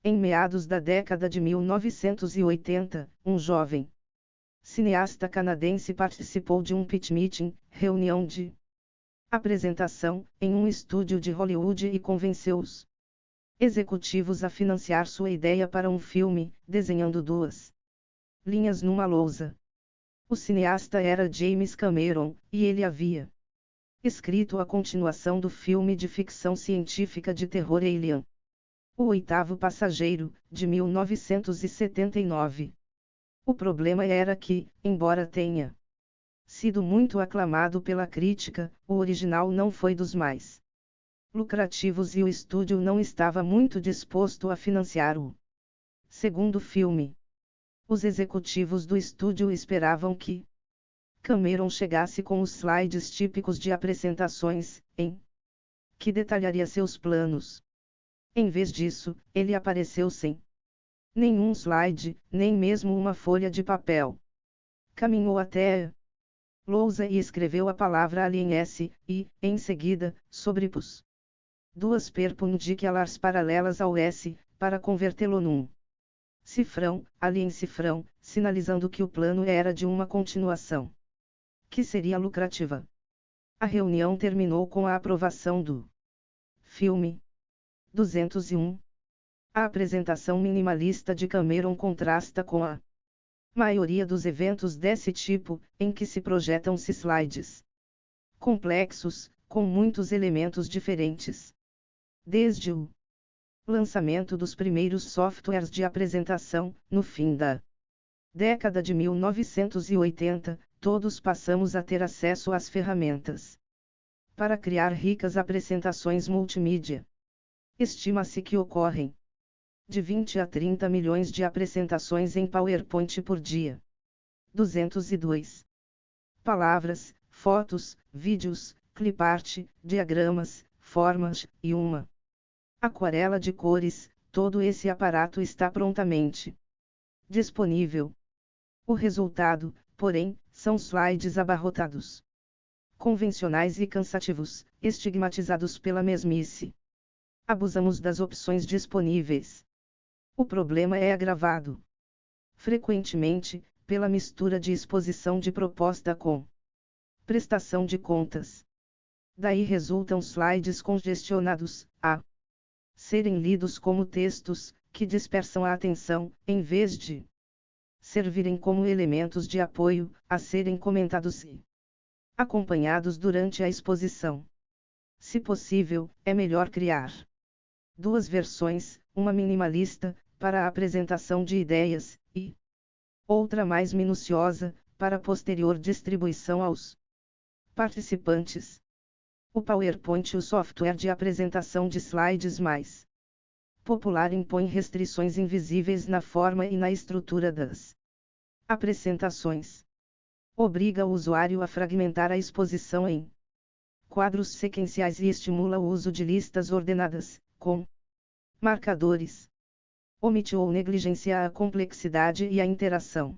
Em meados da década de 1980, um jovem cineasta canadense participou de um pitch meeting, reunião de apresentação, em um estúdio de Hollywood e convenceu os executivos a financiar sua ideia para um filme, desenhando duas linhas numa lousa. O cineasta era James Cameron, e ele havia escrito a continuação do filme de ficção científica de terror Alien, O Oitavo Passageiro, de 1979. O problema era que, embora tenha sido muito aclamado pela crítica, o original não foi dos mais lucrativos e o estúdio não estava muito disposto a financiar o segundo filme. Os executivos do estúdio esperavam que Cameron chegasse com os slides típicos de apresentações, em que detalharia seus planos. Em vez disso, ele apareceu sem nenhum slide, nem mesmo uma folha de papel. Caminhou até a lousa e escreveu a palavra Alien S, e, em seguida, sobrepôs duas perpendiculares paralelas ao S, para convertê-lo num cifrão, Alien cifrão, sinalizando que o plano era de uma continuação que seria lucrativa. A reunião terminou com a aprovação do filme. 201. A apresentação minimalista de Cameron contrasta com a maioria dos eventos desse tipo, em que se projetam-se slides complexos, com muitos elementos diferentes. Desde o lançamento dos primeiros softwares de apresentação, no fim da década de 1980, todos passamos a ter acesso às ferramentas para criar ricas apresentações multimídia. Estima-se que ocorrem de 20 a 30 milhões de apresentações em PowerPoint por dia. 202. Palavras, fotos, vídeos, clipart, diagramas, formas, e uma aquarela de cores, todo esse aparato está prontamente disponível. O resultado, porém, são slides abarrotados, convencionais e cansativos, estigmatizados pela mesmice. Abusamos das opções disponíveis. O problema é agravado frequentemente pela mistura de exposição de proposta com prestação de contas. Daí resultam slides congestionados, a serem lidos como textos, que dispersam a atenção, em vez de servirem como elementos de apoio, a serem comentados e acompanhados durante a exposição. Se possível, é melhor criar duas versões, uma minimalista, para a apresentação de ideias, e outra mais minuciosa, para posterior distribuição aos participantes. O PowerPoint, o software de apresentação de slides mais popular, impõe restrições invisíveis na forma e na estrutura das apresentações. Obriga o usuário a fragmentar a exposição em quadros sequenciais e estimula o uso de listas ordenadas, com marcadores. Omite ou negligencia a complexidade e a interação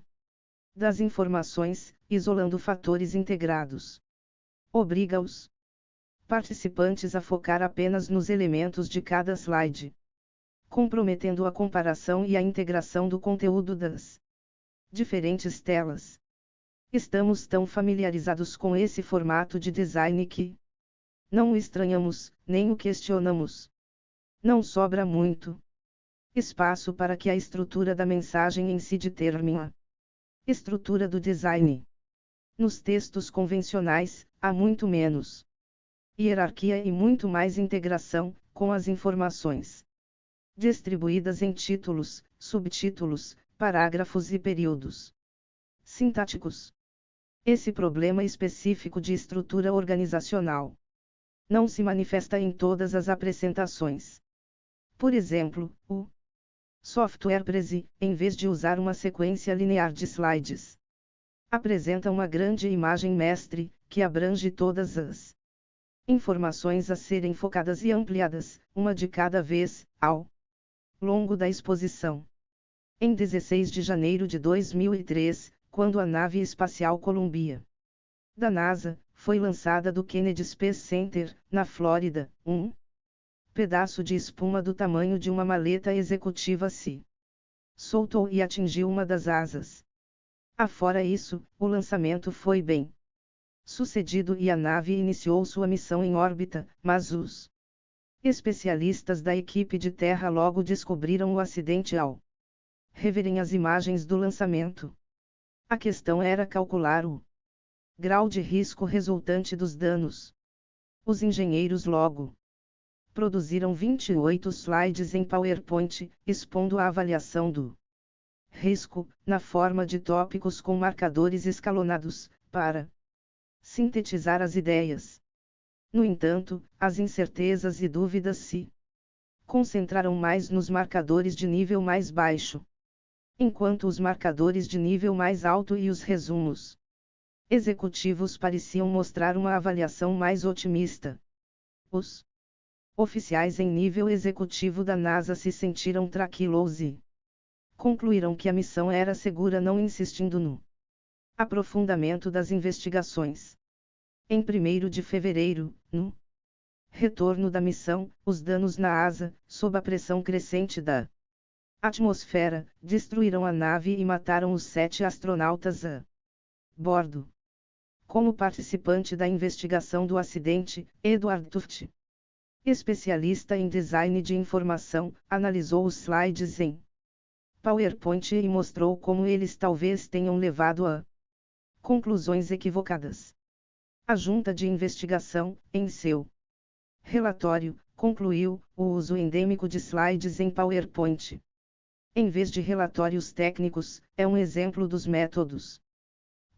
das informações, isolando fatores integrados. Obriga os participantes a focar apenas nos elementos de cada slide, comprometendo a comparação e a integração do conteúdo das diferentes telas. Estamos tão familiarizados com esse formato de design que não o estranhamos, nem o questionamos. Não sobra muito espaço para que a estrutura da mensagem em si determine a estrutura do design. Nos textos convencionais, há muito menos hierarquia e muito mais integração, com as informações distribuídas em títulos, subtítulos, parágrafos e períodos sintáticos. Esse problema específico de estrutura organizacional não se manifesta em todas as apresentações. Por exemplo, o software Prezi, em vez de usar uma sequência linear de slides, apresenta uma grande imagem mestre, que abrange todas as informações a serem focadas e ampliadas, uma de cada vez, ao longo da exposição. Em 16 de janeiro de 2003, quando a nave espacial Columbia da NASA foi lançada do Kennedy Space Center, na Flórida, um Pedaço de espuma do tamanho de uma maleta executiva se soltou e atingiu uma das asas. Afora isso, o lançamento foi bem sucedido e a nave iniciou sua missão em órbita, mas os especialistas da equipe de terra logo descobriram o acidente ao reverem as imagens do lançamento. A questão era calcular o grau de risco resultante dos danos. Os engenheiros logo produziram 28 slides em PowerPoint, expondo a avaliação do risco, na forma de tópicos com marcadores escalonados, para sintetizar as ideias. No entanto, as incertezas e dúvidas se concentraram mais nos marcadores de nível mais baixo, enquanto os marcadores de nível mais alto e os resumos executivos pareciam mostrar uma avaliação mais otimista. Os oficiais em nível executivo da NASA se sentiram tranquilos e concluíram que a missão era segura, não insistindo no aprofundamento das investigações. Em 1º de fevereiro, no retorno da missão, os danos na asa, sob a pressão crescente da atmosfera, destruíram a nave e mataram os 7 astronautas a bordo. Como participante da investigação do acidente, Edward Tufte, especialista em design de informação, analisou os slides em PowerPoint e mostrou como eles talvez tenham levado a conclusões equivocadas. A junta de investigação, em seu relatório, concluiu o uso endêmico de slides em PowerPoint, em vez de relatórios técnicos, é um exemplo dos métodos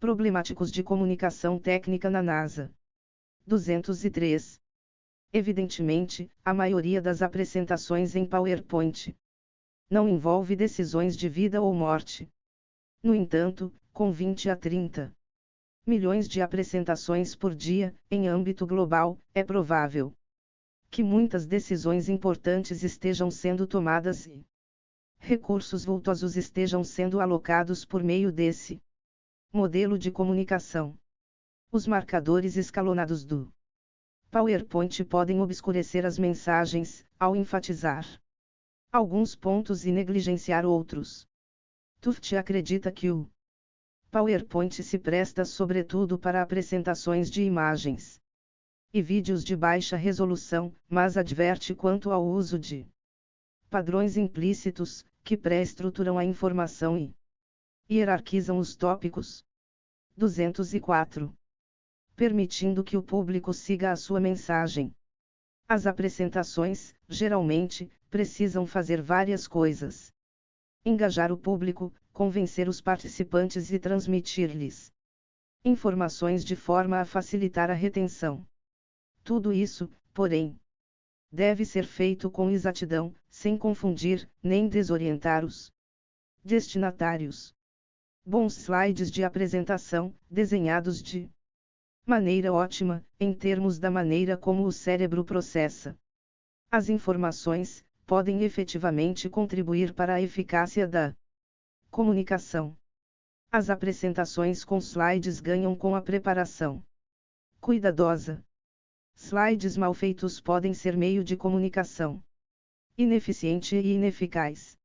problemáticos de comunicação técnica na NASA. 203. Evidentemente, a maioria das apresentações em PowerPoint não envolve decisões de vida ou morte. No entanto, com 20 a 30 milhões de apresentações por dia, em âmbito global, é provável que muitas decisões importantes estejam sendo tomadas e recursos vultosos estejam sendo alocados por meio desse modelo de comunicação. Os marcadores escalonados do PowerPoint podem obscurecer as mensagens, ao enfatizar alguns pontos e negligenciar outros. Tufte acredita que o PowerPoint se presta sobretudo para apresentações de imagens e vídeos de baixa resolução, mas adverte quanto ao uso de padrões implícitos, que pré-estruturam a informação e hierarquizam os tópicos. 204. Permitindo que o público siga a sua mensagem. As apresentações, geralmente, precisam fazer várias coisas: engajar o público, convencer os participantes e transmitir-lhes informações de forma a facilitar a retenção. Tudo isso, porém, deve ser feito com exatidão, sem confundir, nem desorientar os destinatários. Bons slides de apresentação, desenhados de maneira ótima, em termos da maneira como o cérebro processa as informações, podem efetivamente contribuir para a eficácia da comunicação. As apresentações com slides ganham com a preparação cuidadosa. Slides mal feitos podem ser meio de comunicação ineficiente e ineficaz.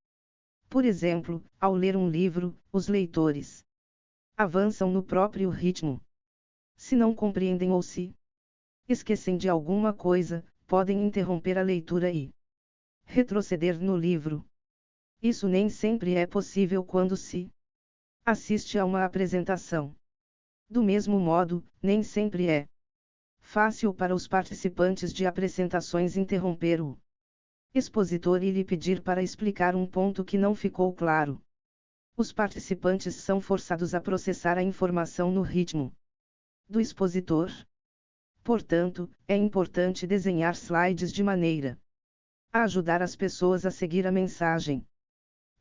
Por exemplo, ao ler um livro, os leitores avançam no próprio ritmo. Se não compreendem ou se esquecem de alguma coisa, podem interromper a leitura e retroceder no livro. Isso nem sempre é possível quando se assiste a uma apresentação. Do mesmo modo, nem sempre é fácil para os participantes de apresentações interromper o expositor e lhe pedir para explicar um ponto que não ficou claro. Os participantes são forçados a processar a informação no ritmo do expositor. Portanto, é importante desenhar slides de maneira a ajudar as pessoas a seguir a mensagem.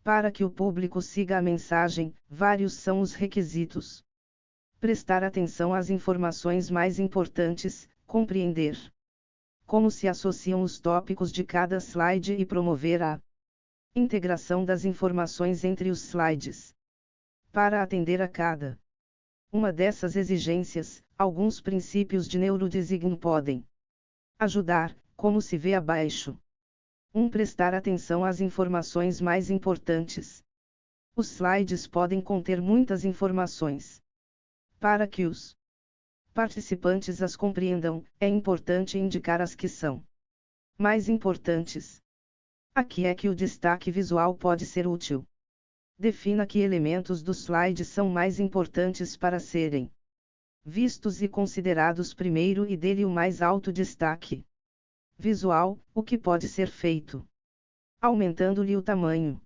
Para que o público siga a mensagem, vários são os requisitos: prestar atenção às informações mais importantes, compreender como se associam os tópicos de cada slide e promover a integração das informações entre os slides. Para atender a cada uma dessas exigências, alguns princípios de neurodesign podem ajudar, como se vê abaixo. Prestar atenção às informações mais importantes. Os slides podem conter muitas informações. Para que os participantes as compreendam, é importante indicar as que são mais importantes. Aqui é que o destaque visual pode ser útil. Defina que elementos do slide são mais importantes para serem vistos e considerados primeiro e dê-lhe o mais alto destaque visual, o que pode ser feito aumentando-lhe o tamanho,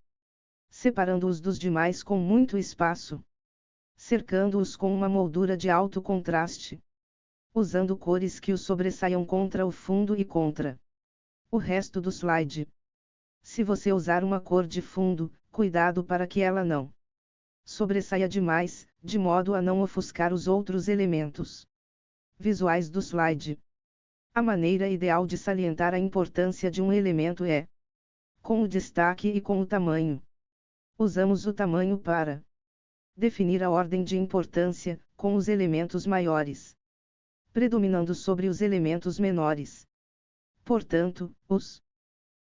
separando-os dos demais com muito espaço, cercando-os com uma moldura de alto contraste, usando cores que os sobressaiam contra o fundo e contra o resto do slide. Se você usar uma cor de fundo, cuidado para que ela não sobressaia demais, de modo a não ofuscar os outros elementos visuais do slide. A maneira ideal de salientar a importância de um elemento é com o destaque e com o tamanho. Usamos o tamanho para definir a ordem de importância, com os elementos maiores predominando sobre os elementos menores. Portanto, os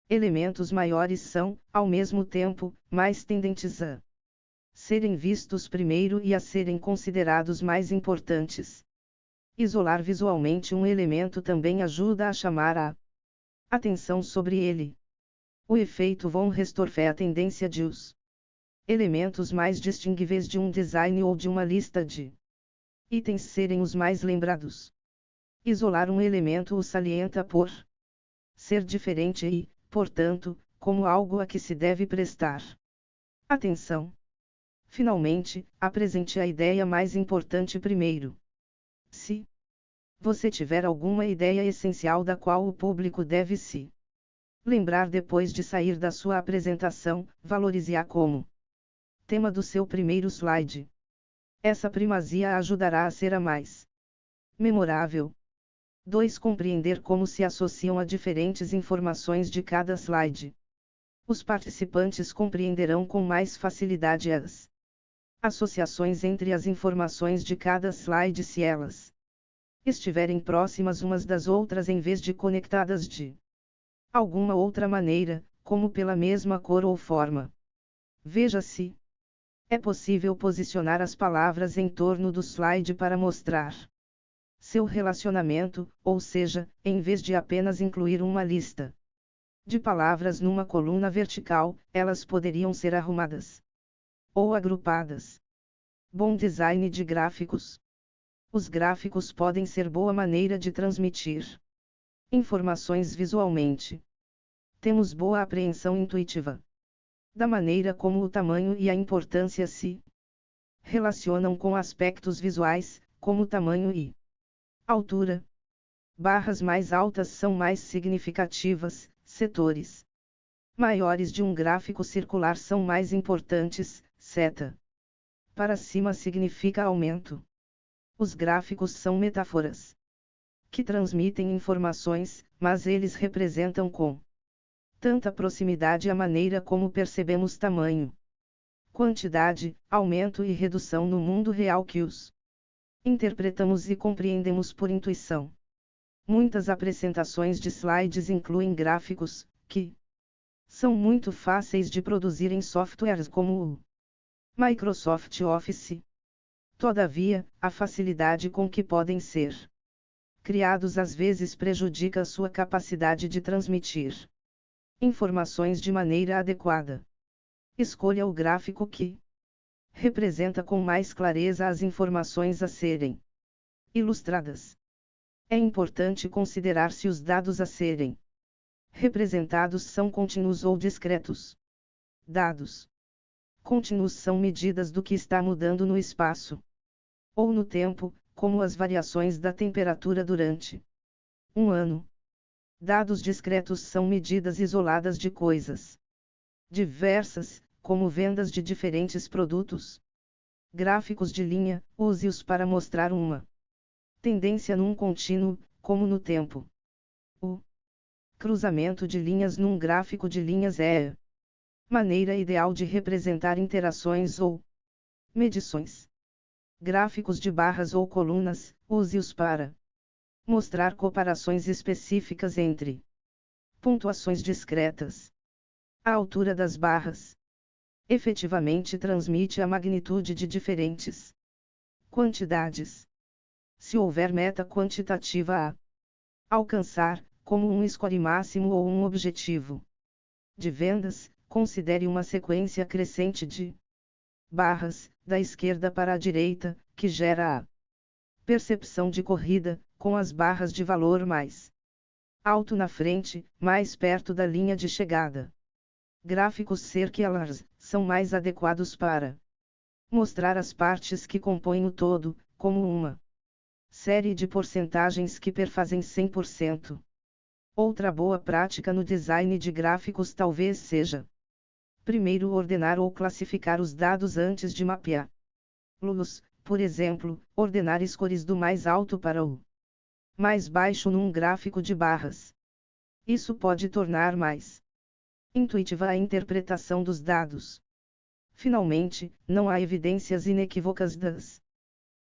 elementos maiores são, ao mesmo tempo, mais tendentes a serem vistos primeiro e a serem considerados mais importantes. Isolar visualmente um elemento também ajuda a chamar a atenção sobre ele. O efeito von Restorff é a tendência de os elementos mais distinguíveis de um design ou de uma lista de itens serem os mais lembrados. Isolar um elemento o salienta por ser diferente e, portanto, como algo a que se deve prestar atenção. Finalmente, apresente a ideia mais importante primeiro. Se você tiver alguma ideia essencial da qual o público deve se lembrar depois de sair da sua apresentação, valorize-a como tema do seu primeiro slide. Essa primazia a ajudará a ser a mais memorável. 2. Compreender como se associam a diferentes informações de cada slide. Os participantes compreenderão com mais facilidade as associações entre as informações de cada slide se elas estiverem próximas umas das outras em vez de conectadas de alguma outra maneira, como pela mesma cor ou forma. Veja se é possível posicionar as palavras em torno do slide para mostrar seu relacionamento, ou seja, em vez de apenas incluir uma lista de palavras numa coluna vertical, elas poderiam ser arrumadas ou agrupadas. Bom design de gráficos. Os gráficos podem ser boa maneira de transmitir informações visualmente. Temos boa apreensão intuitiva da maneira como o tamanho e a importância se relacionam com aspectos visuais, como tamanho e altura. Barras mais altas são mais significativas, setores maiores de um gráfico circular são mais importantes, seta para cima significa aumento. Os gráficos são metáforas que transmitem informações, mas eles representam com tanta proximidade a maneira como percebemos tamanho, quantidade, aumento e redução no mundo real que os interpretamos e compreendemos por intuição. Muitas apresentações de slides incluem gráficos, que são muito fáceis de produzir em softwares como o Microsoft Office. Todavia, a facilidade com que podem ser criados às vezes prejudica a sua capacidade de transmitir informações de maneira adequada. Escolha o gráfico que representa com mais clareza as informações a serem ilustradas. É importante considerar se os dados a serem representados são contínuos ou discretos. Dados contínuos são medidas do que está mudando no espaço ou no tempo, como as variações da temperatura durante um ano. Dados discretos são medidas isoladas de coisas diversas, como vendas de diferentes produtos. Gráficos de linha, use-os para mostrar uma tendência num contínuo, como no tempo. O cruzamento de linhas num gráfico de linhas é a maneira ideal de representar interações ou medições. Gráficos de barras ou colunas, use-os para mostrar comparações específicas entre Pontuações discretas. A altura das barras efetivamente transmite a magnitude de diferentes quantidades. Se houver meta quantitativa a alcançar, como um score máximo ou um objetivo de vendas, considere uma sequência crescente de barras, da esquerda para a direita, que gera a percepção de corrida, com as barras de valor mais alto na frente, mais perto da linha de chegada. Gráficos circulares são mais adequados para mostrar as partes que compõem o todo, como uma série de porcentagens que perfazem 100%. Outra boa prática no design de gráficos talvez seja: primeiro ordenar ou classificar os dados antes de mapeá-los, por exemplo, ordenar scores do mais alto para o mais baixo num gráfico de barras. Isso pode tornar mais intuitiva a interpretação dos dados. Finalmente, não há evidências inequívocas das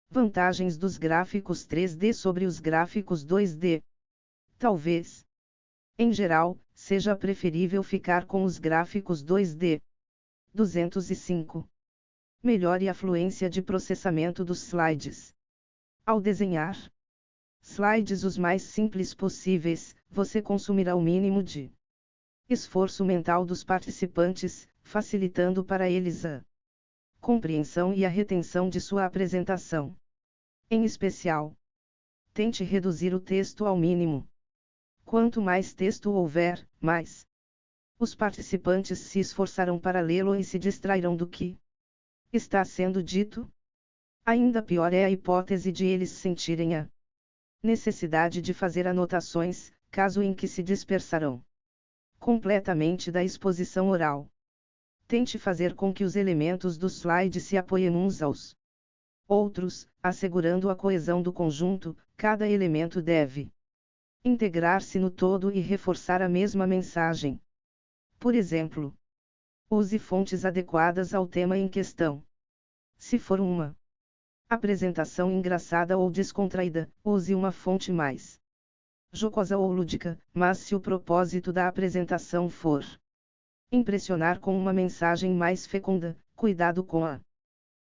vantagens dos gráficos 3D sobre os gráficos 2D. Talvez, em geral, seja preferível ficar com os gráficos 2D. 205. Melhore a fluência de processamento dos slides. Ao desenhar slides os mais simples possíveis, você consumirá o mínimo de esforço mental dos participantes, facilitando para eles a compreensão e a retenção de sua apresentação. Em especial, tente reduzir o texto ao mínimo. Quanto mais texto houver, mais os participantes se esforçarão para lê-lo e se distrairão do que está sendo dito. Ainda pior é a hipótese de eles sentirem a necessidade de fazer anotações, caso em que se dispersarão completamente da exposição oral. Tente fazer com que os elementos do slide se apoiem uns aos outros, assegurando a coesão do conjunto. Cada elemento deve integrar-se no todo e reforçar a mesma mensagem. Por exemplo, use fontes adequadas ao tema em questão. Se for uma apresentação engraçada ou descontraída, use uma fonte mais jocosa ou lúdica, mas se o propósito da apresentação for impressionar com uma mensagem mais fecunda, cuidado com a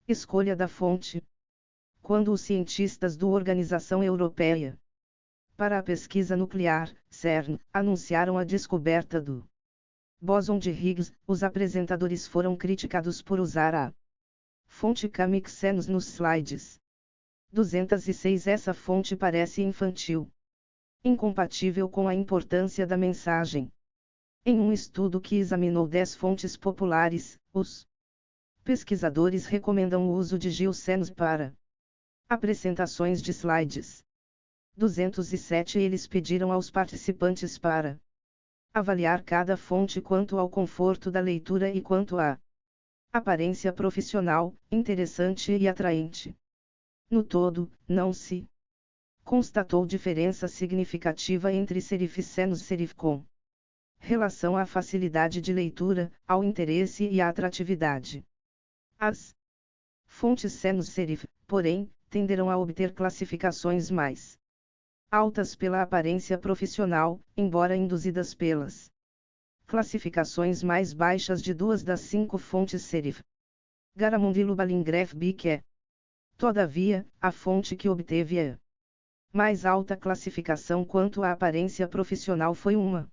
escolha da fonte. Quando os cientistas da Organização Europeia para a Pesquisa Nuclear, CERN, anunciaram a descoberta do bóson de Higgs, os apresentadores foram criticados por usar a fonte Comic Sans nos slides. 206. Essa fonte parece infantil, incompatível com a importância da mensagem. Em um estudo que examinou 10 fontes populares, os pesquisadores recomendam o uso de Gill Sans para apresentações de slides. 207. Eles pediram aos participantes para avaliar cada fonte quanto ao conforto da leitura e quanto à aparência profissional, interessante e atraente. No todo, não se constatou diferença significativa entre serif sans serif com relação à facilidade de leitura, ao interesse e à atratividade. As fontes sans serif, porém, tenderão a obter classificações mais altas pela aparência profissional, embora induzidas pelas classificações mais baixas de 2 das 5 fontes serif. Garamond e Lubalin-Greff Bic. Todavia, a fonte que obteve a mais alta classificação quanto à aparência profissional foi uma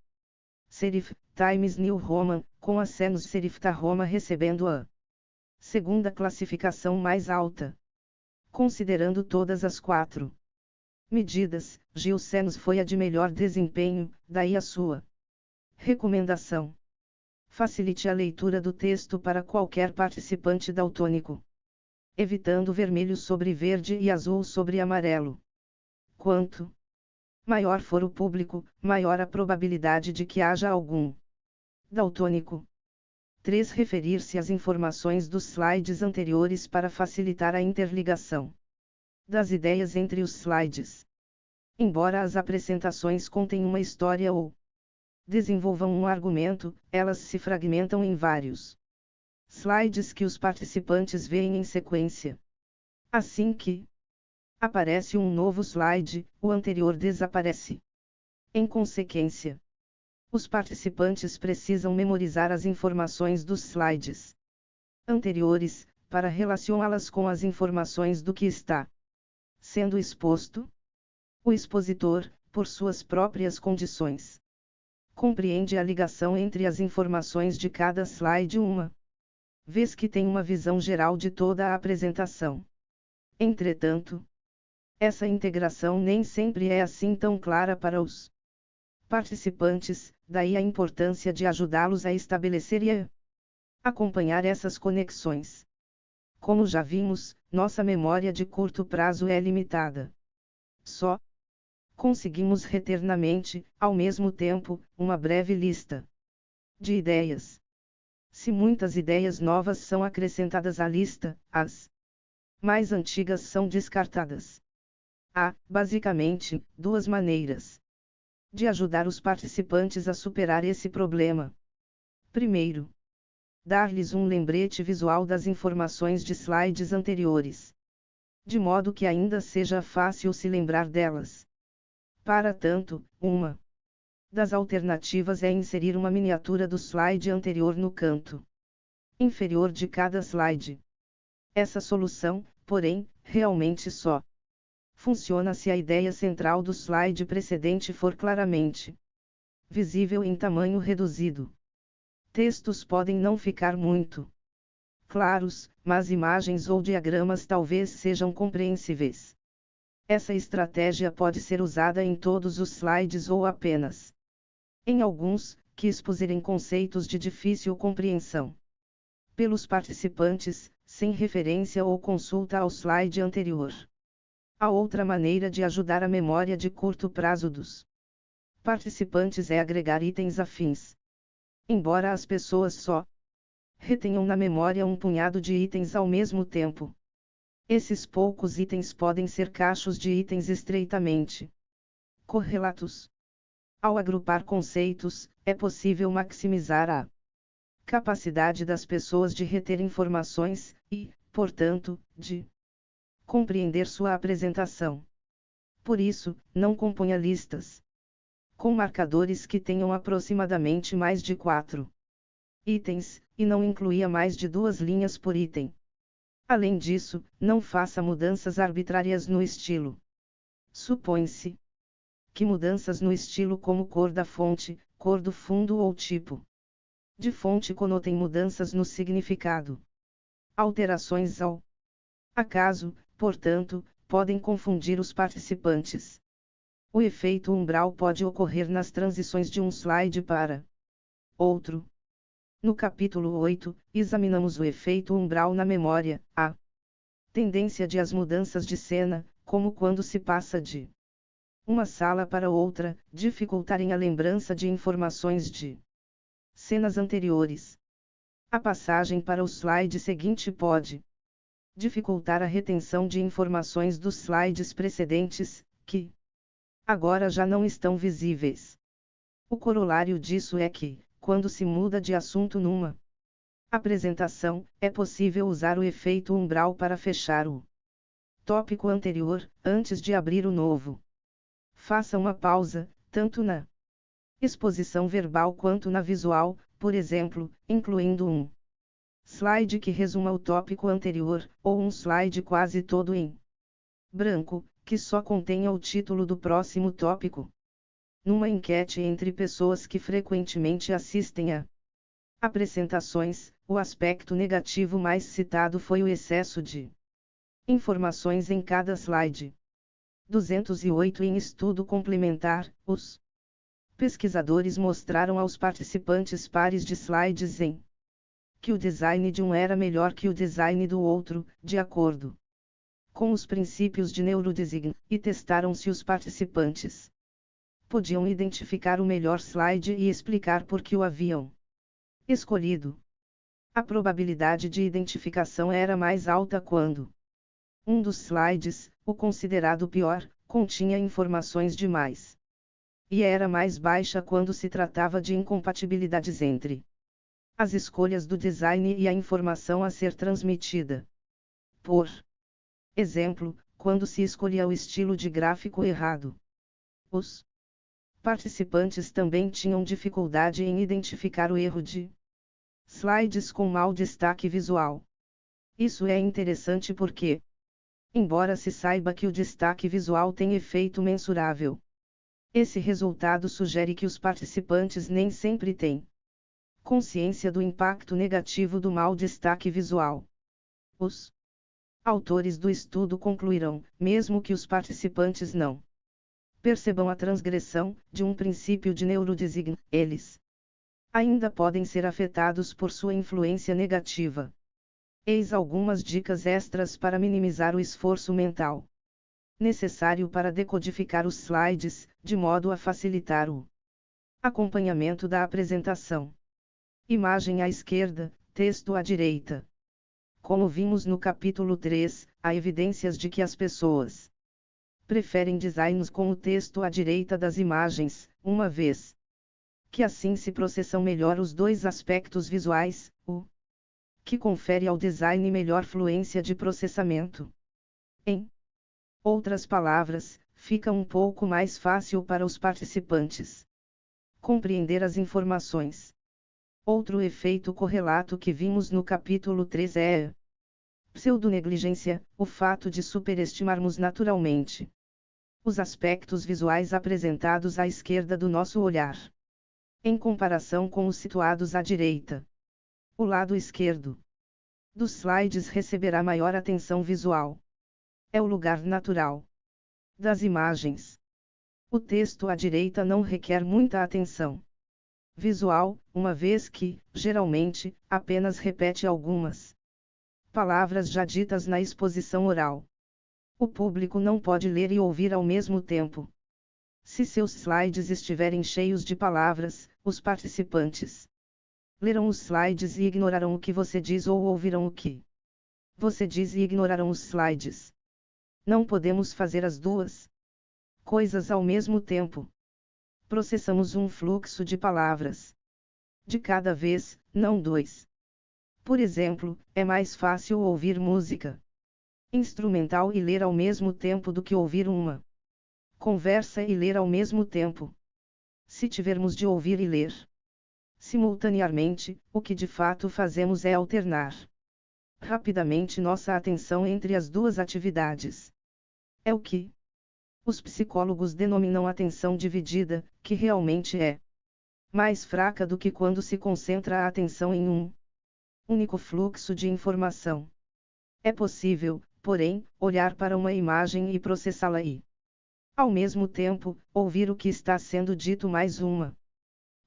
serif, Times New Roman, com a sans serif Ta Roma recebendo a segunda classificação mais alta. Considerando todas as 4 medidas, Gill Sans foi a de melhor desempenho, daí a sua recomendação. Facilite a leitura do texto para qualquer participante daltônico, evitando vermelho sobre verde e azul sobre amarelo. Quanto maior for o público, maior a probabilidade de que haja algum daltônico. 3. Referir-se às informações dos slides anteriores para facilitar a interligação das ideias entre os slides. Embora as apresentações contenham uma história ou desenvolvam um argumento, elas se fragmentam em vários slides que os participantes veem em sequência. Assim que aparece um novo slide, o anterior desaparece. Em consequência, Os participantes precisam memorizar as informações dos slides anteriores, para relacioná-las com as informações do que está sendo exposto. O expositor, por suas próprias condições, compreende a ligação entre as informações de cada slide uma vez que tem uma visão geral de toda a apresentação. Entretanto, essa integração nem sempre é assim tão clara para os participantes, daí a importância de ajudá-los a estabelecer e a acompanhar essas conexões. Como já vimos, nossa memória de curto prazo é limitada. Só conseguimos reter na mente, ao mesmo tempo, uma breve lista de ideias. Se muitas ideias novas são acrescentadas à lista, as mais antigas são descartadas. Há, basicamente, duas maneiras de ajudar os participantes a superar esse problema. Primeiro, dar-lhes um lembrete visual das informações de slides anteriores, de modo que ainda seja fácil se lembrar delas. Para tanto, uma das alternativas é inserir uma miniatura do slide anterior no canto inferior de cada slide. Essa solução, porém, realmente só funciona se a ideia central do slide precedente for claramente visível em tamanho reduzido. Textos podem não ficar muito claros, mas imagens ou diagramas talvez sejam compreensíveis. Essa estratégia pode ser usada em todos os slides ou apenas em alguns, que expuserem conceitos de difícil compreensão pelos participantes, sem referência ou consulta ao slide anterior. A outra maneira de ajudar a memória de curto prazo dos participantes é agregar itens afins. Embora as pessoas só retenham na memória um punhado de itens ao mesmo tempo, esses poucos itens podem ser cachos de itens estreitamente correlatos. Ao agrupar conceitos, é possível maximizar a capacidade das pessoas de reter informações e, portanto, de compreender sua apresentação. Por isso, não componha listas com marcadores que tenham aproximadamente mais de 4 itens, e não incluía mais de 2 linhas por item. Além disso, não faça mudanças arbitrárias no estilo. Supõe-se que mudanças no estilo como cor da fonte, cor do fundo ou tipo de fonte conotem mudanças no significado. Alterações ao acaso, portanto, podem confundir os participantes. O efeito umbral pode ocorrer nas transições de um slide para outro. No capítulo 8, examinamos o efeito umbral na memória, a tendência de as mudanças de cena, como quando se passa de uma sala para outra, dificultarem a lembrança de informações de cenas anteriores. A passagem para o slide seguinte pode dificultar a retenção de informações dos slides precedentes, que agora já não estão visíveis. O corolário disso é que, quando se muda de assunto numa apresentação, é possível usar o efeito umbral para fechar o tópico anterior, antes de abrir o novo. Faça uma pausa, tanto na exposição verbal quanto na visual, por exemplo, incluindo um slide que resuma o tópico anterior, ou um slide quase todo em branco, que só contenha o título do próximo tópico. Numa enquete entre pessoas que frequentemente assistem a apresentações, o aspecto negativo mais citado foi o excesso de informações em cada slide. 208 Em estudo complementar, os pesquisadores mostraram aos participantes pares de slides em que o design de um era melhor que o design do outro, de acordo com os princípios de neurodesign, e testaram se os participantes podiam identificar o melhor slide e explicar por que o haviam escolhido. A probabilidade de identificação era mais alta quando um dos slides, o considerado pior, continha informações demais. E era mais baixa quando se tratava de incompatibilidades entre as escolhas do design e a informação a ser transmitida. Por exemplo, quando se escolhia o estilo de gráfico errado. Os Participantes também tinham dificuldade em identificar o erro de slides com mau destaque visual. Isso é interessante porque, embora se saiba que o destaque visual tem efeito mensurável, esse resultado sugere que os participantes nem sempre têm consciência do impacto negativo do mau destaque visual. Os autores do estudo concluíram, mesmo que os participantes não percebam a transgressão de um princípio de neurodesign, eles ainda podem ser afetados por sua influência negativa. Eis algumas dicas extras para minimizar o esforço mental necessário para decodificar os slides, de modo a facilitar o acompanhamento da apresentação. Imagem à esquerda, texto à direita. Como vimos no capítulo 3, há evidências de que as pessoas preferem designs com o texto à direita das imagens, uma vez que assim se processam melhor os dois aspectos visuais, o que confere ao design melhor fluência de processamento. Em outras palavras, fica um pouco mais fácil para os participantes compreender as informações. Outro efeito correlato que vimos no capítulo 3 é a pseudonegligência, o fato de superestimarmos naturalmente os aspectos visuais apresentados à esquerda do nosso olhar, em comparação com os situados à direita. O lado esquerdo dos slides receberá maior atenção visual. É o lugar natural das imagens. O texto à direita não requer muita atenção visual, uma vez que, geralmente, apenas repete algumas palavras já ditas na exposição oral. O público não pode ler e ouvir ao mesmo tempo. Se seus slides estiverem cheios de palavras, os participantes lerão os slides e ignorarão o que você diz ou ouvirão o que você diz e ignorarão os slides. Não podemos fazer as duas coisas ao mesmo tempo. Processamos um fluxo de palavras de cada vez, não dois. Por exemplo, é mais fácil ouvir música instrumental e ler ao mesmo tempo do que ouvir uma conversa e ler ao mesmo tempo. Se tivermos de ouvir e ler simultaneamente, o que de fato fazemos é alternar rapidamente nossa atenção entre as duas atividades. É o que os psicólogos denominam atenção dividida, que realmente é mais fraca do que quando se concentra a atenção em um único fluxo de informação. É possível, porém, olhar para uma imagem e processá-la e, ao mesmo tempo, ouvir o que está sendo dito. Mais uma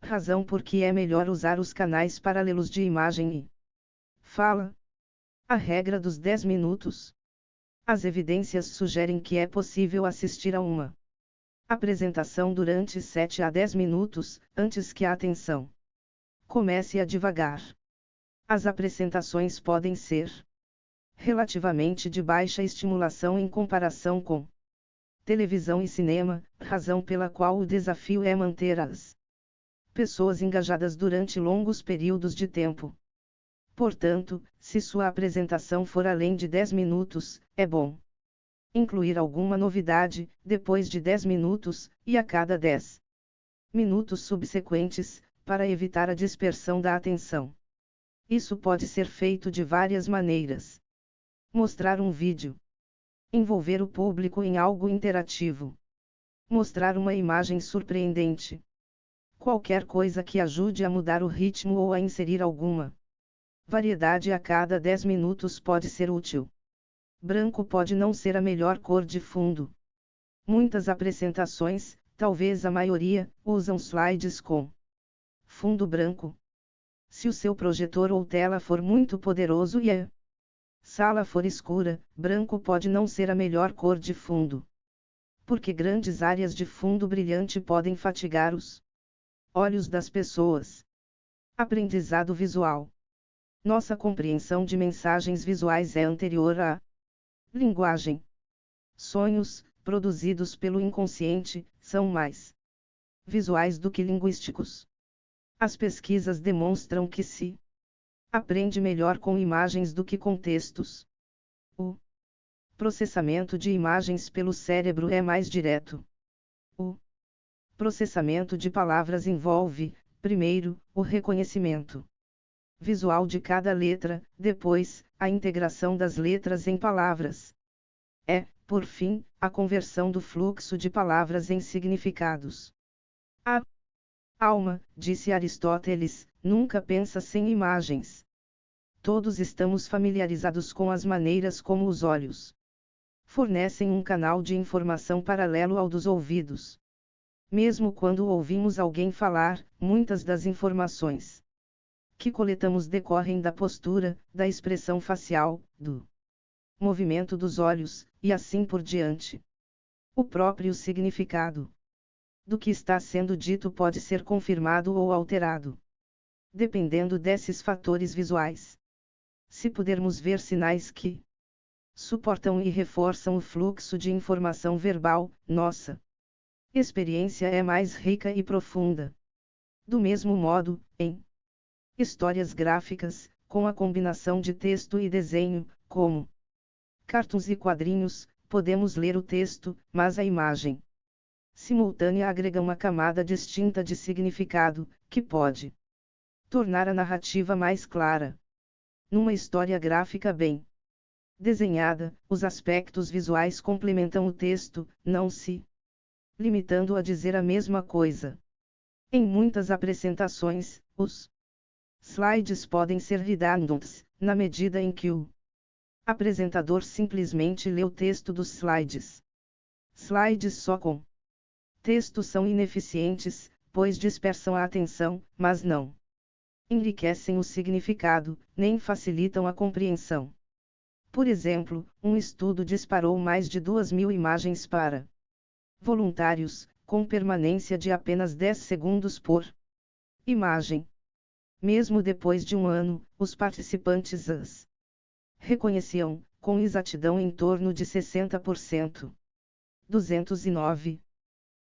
razão por que é melhor usar os canais paralelos de imagem e fala. A regra dos 10 minutos. As evidências sugerem que é possível assistir a uma apresentação durante 7 a 10 minutos, antes que a atenção comece a divagar. As apresentações podem ser relativamente de baixa estimulação em comparação com televisão e cinema, razão pela qual o desafio é manter as pessoas engajadas durante longos períodos de tempo. Portanto, se sua apresentação for além de 10 minutos, é bom incluir alguma novidade, depois de 10 minutos, e a cada 10 minutos subsequentes, para evitar a dispersão da atenção. Isso pode ser feito de várias maneiras. Mostrar um vídeo. Envolver o público em algo interativo. Mostrar uma imagem surpreendente. Qualquer coisa que ajude a mudar o ritmo ou a inserir alguma variedade a cada 10 minutos pode ser útil. Branco pode não ser a melhor cor de fundo. Muitas apresentações, talvez a maioria, usam slides com fundo branco. Se o seu projetor ou tela for muito poderoso e a sala for escura, branco pode não ser a melhor cor de fundo. Porque grandes áreas de fundo brilhante podem fatigar os olhos das pessoas. Aprendizado visual. Nossa compreensão de mensagens visuais é anterior à linguagem. Sonhos, produzidos pelo inconsciente, são mais visuais do que linguísticos. As pesquisas demonstram que se aprende melhor com imagens do que com textos. O processamento de imagens pelo cérebro é mais direto. O Processamento de palavras envolve, primeiro, o reconhecimento visual de cada letra, depois, a integração das letras em palavras. Por fim, a conversão do fluxo de palavras em significados. A alma, disse Aristóteles, nunca pensa sem imagens. Todos estamos familiarizados com as maneiras como os olhos fornecem um canal de informação paralelo ao dos ouvidos. Mesmo quando ouvimos alguém falar, muitas das informações que coletamos decorrem da postura, da expressão facial, do movimento dos olhos, e assim por diante. O próprio significado do que está sendo dito pode ser confirmado ou alterado, dependendo desses fatores visuais. Se pudermos ver sinais que suportam e reforçam o fluxo de informação verbal, nossa experiência é mais rica e profunda. Do mesmo modo, em histórias gráficas, com a combinação de texto e desenho, como cartoons e quadrinhos, podemos ler o texto, mas a imagem simultânea agrega uma camada distinta de significado, que pode tornar a narrativa mais clara. Numa história gráfica bem desenhada, os aspectos visuais complementam o texto, não se limitando a dizer a mesma coisa. Em muitas apresentações, os slides podem ser redundantes, na medida em que o apresentador simplesmente lê o texto dos slides. Slides só com texto são ineficientes, pois dispersam a atenção, mas não enriquecem o significado, nem facilitam a compreensão. Por exemplo, um estudo disparou mais de 2.000 imagens para voluntários, com permanência de apenas 10 segundos por imagem. Mesmo depois de um ano, os participantes as reconheciam, com exatidão em torno de 60%. 209.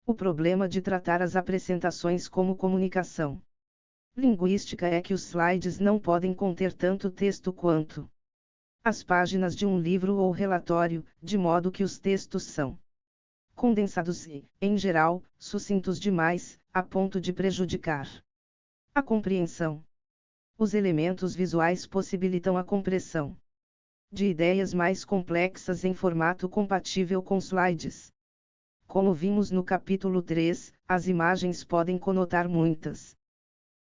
O problema de tratar as apresentações como comunicação linguística é que os slides não podem conter tanto texto quanto as páginas de um livro ou relatório, de modo que os textos são condensados e, em geral, sucintos demais, a ponto de prejudicar a compreensão. Os elementos visuais possibilitam a compressão de ideias mais complexas em formato compatível com slides. Como vimos no capítulo 3, as imagens podem conotar muitas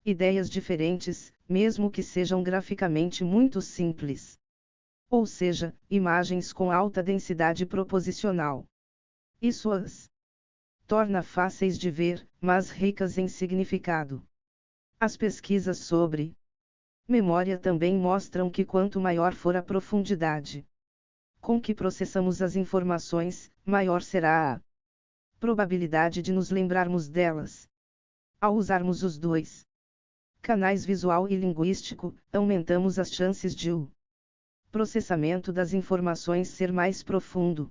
ideias diferentes, mesmo que sejam graficamente muito simples. Ou seja, imagens com alta densidade proposicional. Isso as torna fáceis de ver, mas ricas em significado. As pesquisas sobre memória também mostram que quanto maior for a profundidade com que processamos as informações, maior será a probabilidade de nos lembrarmos delas. Ao usarmos os dois canais visual e linguístico, aumentamos as chances de o processamento das informações ser mais profundo.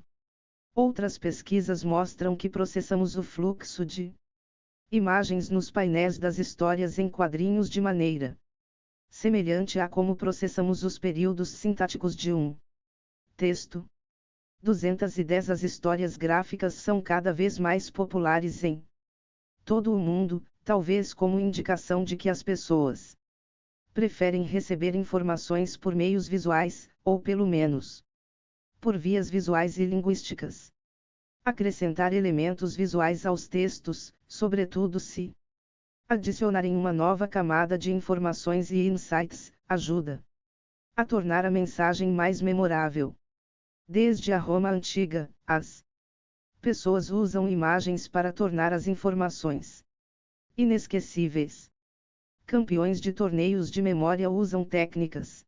Outras pesquisas mostram que processamos o fluxo de imagens nos painéis das histórias em quadrinhos de maneira semelhante a como processamos os períodos sintáticos de um texto. 210 As histórias gráficas são cada vez mais populares em todo o mundo, talvez como indicação de que as pessoas preferem receber informações por meios visuais, ou pelo menos por vias visuais e linguísticas. Acrescentar elementos visuais aos textos, sobretudo se adicionarem uma nova camada de informações e insights, ajuda a tornar a mensagem mais memorável. Desde a Roma antiga, as pessoas usam imagens para tornar as informações inesquecíveis. Campeões de torneios de memória usam técnicas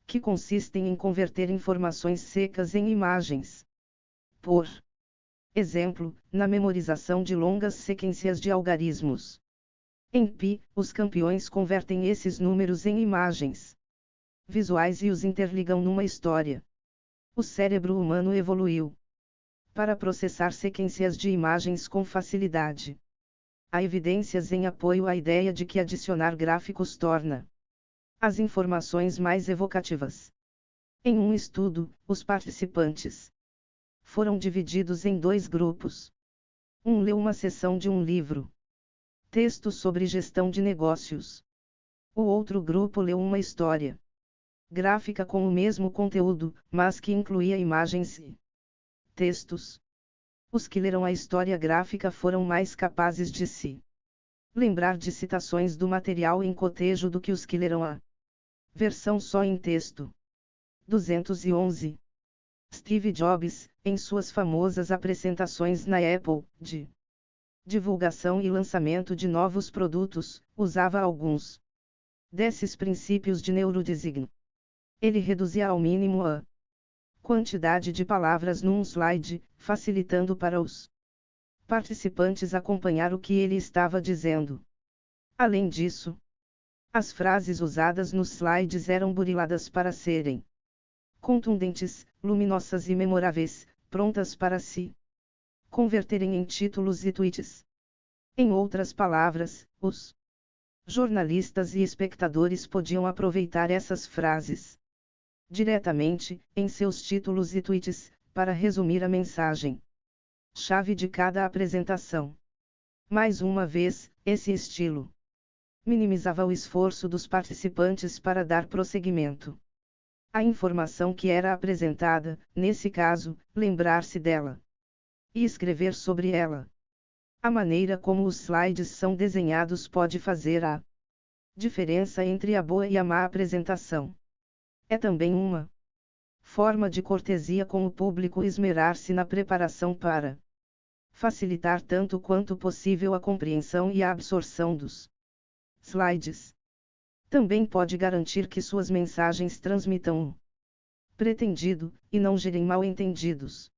que consistem em converter informações secas em imagens. Por exemplo, na memorização de longas sequências de algarismos. Em Pi, os campeões convertem esses números em imagens visuais e os interligam numa história. O cérebro humano evoluiu para processar sequências de imagens com facilidade. Há evidências em apoio à ideia de que adicionar gráficos torna as informações mais evocativas. Em um estudo, os participantes foram divididos em dois grupos. Um leu uma seção de um livro. Texto sobre gestão de negócios. O outro grupo leu uma história gráfica com o mesmo conteúdo, mas que incluía imagens e textos. Os que leram a história gráfica foram mais capazes de se lembrar de citações do material em cotejo do que os que leram a versão só em texto. 211. Steve Jobs, em suas famosas apresentações na Apple, de divulgação e lançamento de novos produtos, usava alguns desses princípios de neurodesign. Ele reduzia ao mínimo a quantidade de palavras num slide, facilitando para os participantes acompanhar o que ele estava dizendo. Além disso, as frases usadas nos slides eram buriladas para serem contundentes, luminosas e memoráveis, prontas para se converterem em títulos e tweets. Em outras palavras, os jornalistas e espectadores podiam aproveitar essas frases diretamente, em seus títulos e tweets, para resumir a mensagem chave de cada apresentação. Mais uma vez, esse estilo minimizava o esforço dos participantes para dar prosseguimento à informação que era apresentada, nesse caso, lembrar-se dela e escrever sobre ela. A maneira como os slides são desenhados pode fazer a diferença entre a boa e a má apresentação. É também uma forma de cortesia com o público esmerar-se na preparação para facilitar tanto quanto possível a compreensão e a absorção dos slides. Também pode garantir que suas mensagens transmitam o pretendido, e não gerem mal-entendidos.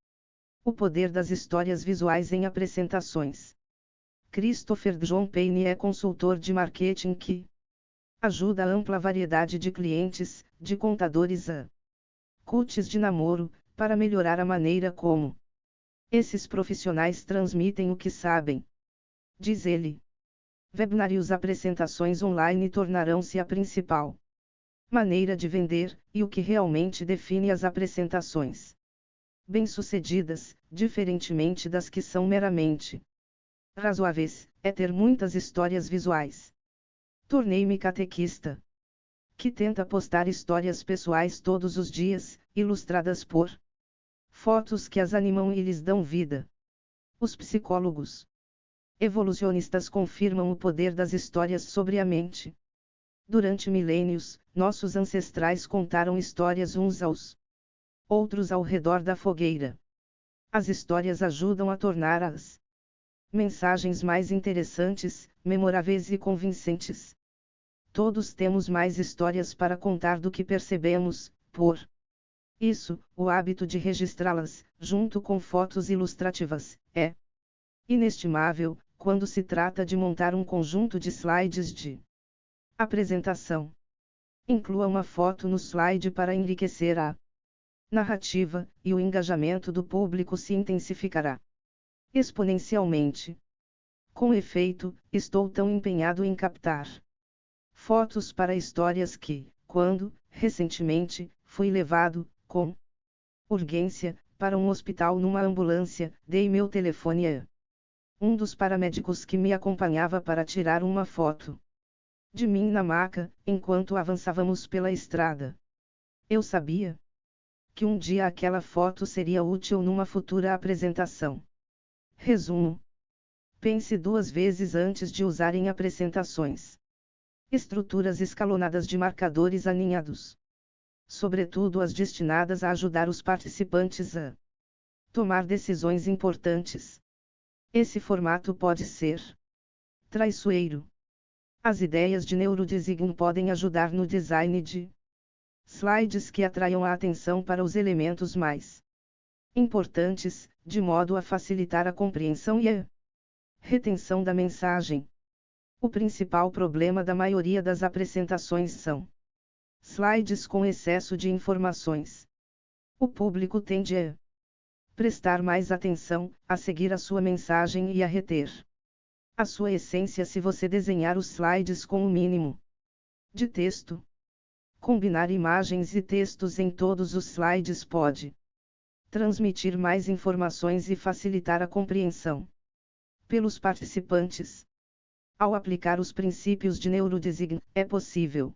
O poder das histórias visuais em apresentações. Christopher John Payne é consultor de marketing que ajuda a ampla variedade de clientes, de contadores a coaches de namoro, para melhorar a maneira como esses profissionais transmitem o que sabem. Diz ele. Webinários, apresentações online tornarão-se a principal maneira de vender, e o que realmente define as apresentações bem-sucedidas, diferentemente das que são meramente razoáveis, é ter muitas histórias visuais. Tornei-me catequista que tenta postar histórias pessoais todos os dias, ilustradas por fotos que as animam e lhes dão vida. Os psicólogos evolucionistas confirmam o poder das histórias sobre a mente. Durante milênios, nossos ancestrais contaram histórias uns aos outros ao redor da fogueira. As histórias ajudam a tornar as mensagens mais interessantes, memoráveis e convincentes. Todos temos mais histórias para contar do que percebemos, por isso, o hábito de registrá-las, junto com fotos ilustrativas, é inestimável, quando se trata de montar um conjunto de slides de apresentação. Inclua uma foto no slide para enriquecer a narrativa, e o engajamento do público se intensificará exponencialmente. Com efeito, estou tão empenhado em captar fotos para histórias que, quando, recentemente, fui levado, com urgência, para um hospital numa ambulância, dei meu telefone a um dos paramédicos que me acompanhava para tirar uma foto de mim na maca, enquanto avançávamos pela estrada. Eu sabia que um dia aquela foto seria útil numa futura apresentação. Resumo: pense duas vezes antes de usar em apresentações estruturas escalonadas de marcadores alinhados, sobretudo as destinadas a ajudar os participantes a tomar decisões importantes. Esse formato pode ser traiçoeiro. As ideias de neurodesign podem ajudar no design de slides que atraiam a atenção para os elementos mais importantes, de modo a facilitar a compreensão e a retenção da mensagem. O principal problema da maioria das apresentações são slides com excesso de informações. O público tende a prestar mais atenção, a seguir a sua mensagem e a reter a sua essência se você desenhar os slides com o mínimo de texto. Combinar imagens e textos em todos os slides pode transmitir mais informações e facilitar a compreensão. pelos participantes. Ao aplicar os princípios de neurodesign, é possível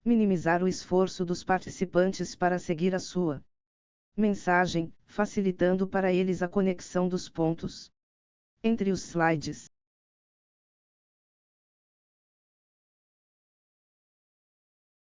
minimizar o esforço dos participantes para seguir a sua mensagem, facilitando para eles a conexão dos pontos entre os slides.